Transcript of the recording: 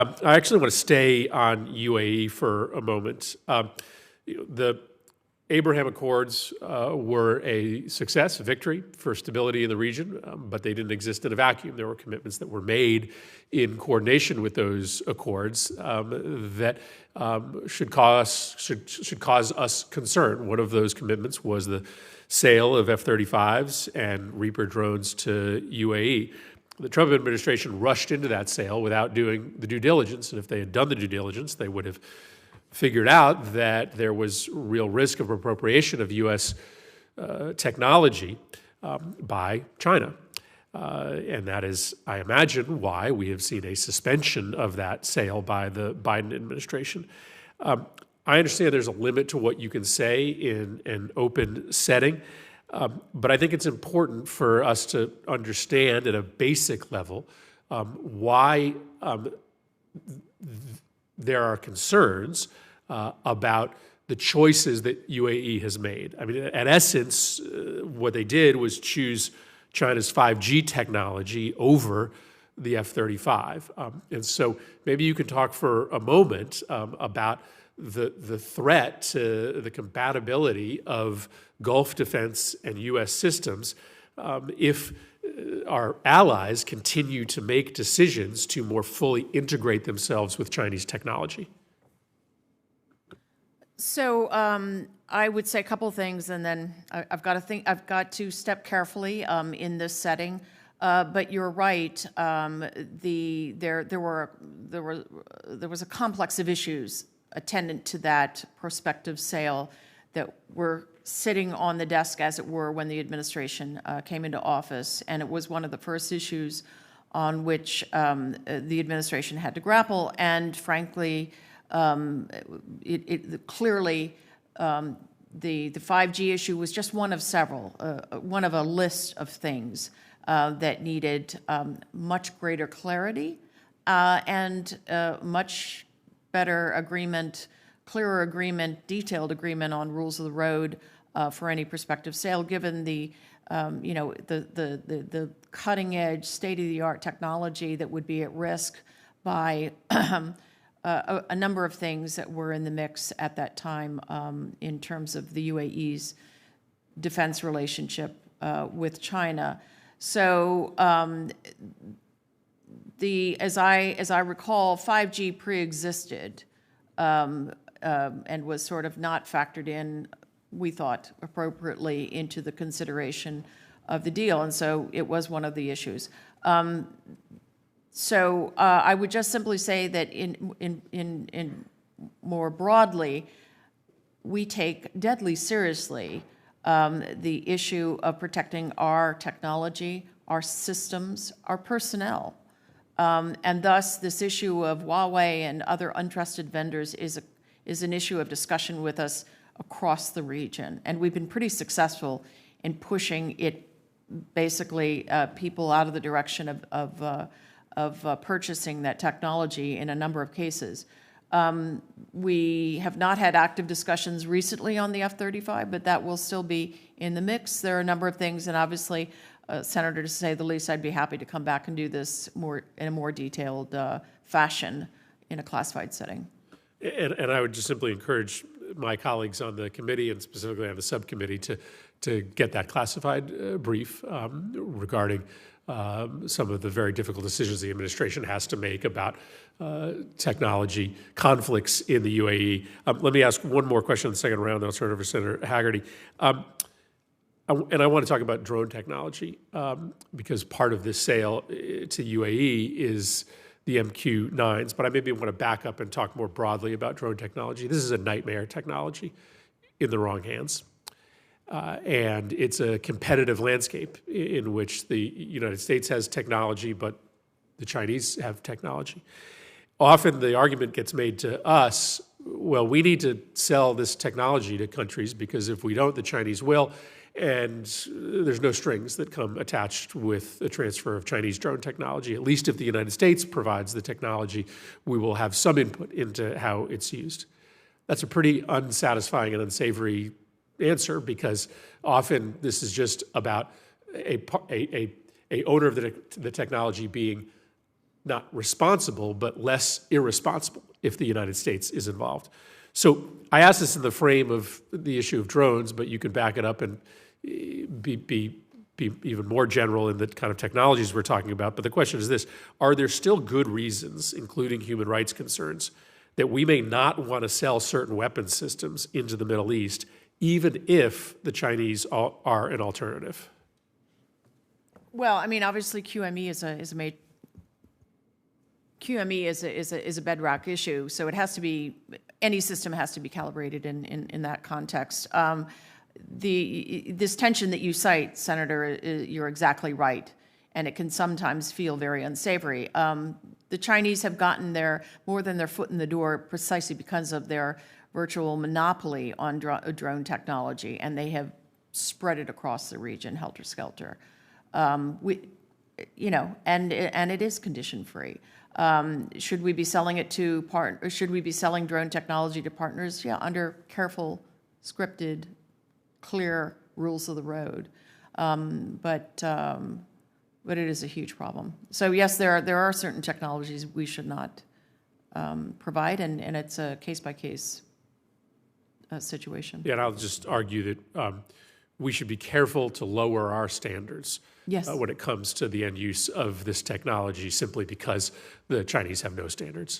I actually want to stay on UAE for a moment. The Abraham Accords were a success, a victory for stability in the region, but they didn't exist in a vacuum. There were commitments that were made in coordination with those accords that should cause us concern. One of those commitments was the sale of F-35s and Reaper drones to UAE. The Trump administration rushed into that sale without doing the due diligence, and if they had done the due diligence, they would have figured out that there was real risk of appropriation of U.S. Technology by China. And that is, I imagine, why we have seen a suspension of that sale by the Biden administration. I understand there's a limit to what you can say in an open setting, but I think it's important for us to understand at a basic level why there are concerns about the choices that UAE has made. I mean, at essence, what they did was choose China's 5G technology over the F-35. And so maybe you can talk for a moment about the threat to the compatibility of Gulf defense and U.S. systems if our allies continue to make decisions to more fully integrate themselves with Chinese technology. So I would say a couple of things, and then I've got to step carefully in this setting. But you're right. There was a complex of issues attendant to that prospective sale that were sitting on the desk, as it were, when the administration came into office, and it was one of the first issues on which the administration had to grapple. And frankly, clearly, the 5G issue was just one of several, one of a list of things that needed much greater clarity and much better agreement, clearer agreement, detailed agreement on rules of the road for any prospective sale, given the cutting edge, state of the art technology that would be at risk by a number of things that were in the mix at that time in terms of the UAE's defense relationship with China. So as I recall, 5G pre-existed and was sort of not factored in, we thought, appropriately into the consideration of the deal, and so it was one of the issues. So I would just simply say that in more broadly, we take deadly seriously the issue of protecting our technology, our systems, our personnel. And thus, this issue of Huawei and other untrusted vendors is an issue of discussion with us across the region. And we've been pretty successful in pushing it, basically, people out of the direction of purchasing that technology in a number of cases. We have not had active discussions recently on the F-35, but that will still be in the mix. There are a number of things, and obviously, Senator, to say the least, I'd be happy to come back and do this in a more detailed fashion in a classified setting. And I would just simply encourage my colleagues on the committee and specifically on the subcommittee to get that classified brief regarding some of the very difficult decisions the administration has to make about technology conflicts in the UAE. Let me ask one more question in the second round, then I'll turn it over to Senator Hagerty. And I want to talk about drone technology because part of this sale to UAE is the MQ-9s, but I maybe want to back up and talk more broadly about drone technology. This is a nightmare technology in the wrong hands. And it's a competitive landscape in which the United States has technology, but the Chinese have technology. Often the argument gets made to us, well, we need to sell this technology to countries because if we don't, the Chinese will, and there's no strings that come attached with the transfer of Chinese drone technology. At least if the United States provides the technology, we will have some input into how it's used. That's a pretty unsatisfying and unsavory answer because often this is just about a owner of the technology being not responsible, but less irresponsible if the United States is involved. So I ask this in the frame of the issue of drones, but you can back it up and be even more general in the kind of technologies we're talking about. But the question is this: are there still good reasons, including human rights concerns, that we may not want to sell certain weapons systems into the Middle East, even if the Chinese are an alternative? Well, I mean, obviously QME is a bedrock issue, so it has to be, any system has to be calibrated in that context. This tension that you cite, Senator, you're exactly right, and it can sometimes feel very unsavory. The Chinese have gotten more than their foot in the door precisely because of their virtual monopoly on drone technology, and they have spread it across the region, helter-skelter. And it is condition-free. Should we be selling it to should we be selling drone technology to partners? Yeah, under careful, scripted, clear rules of the road. But it is a huge problem. So yes, there are certain technologies we should not provide, and it's a case-by-case situation. Yeah, and I'll just argue that we should be careful to lower our standards when it comes to the end use of this technology, simply because the Chinese have no standards.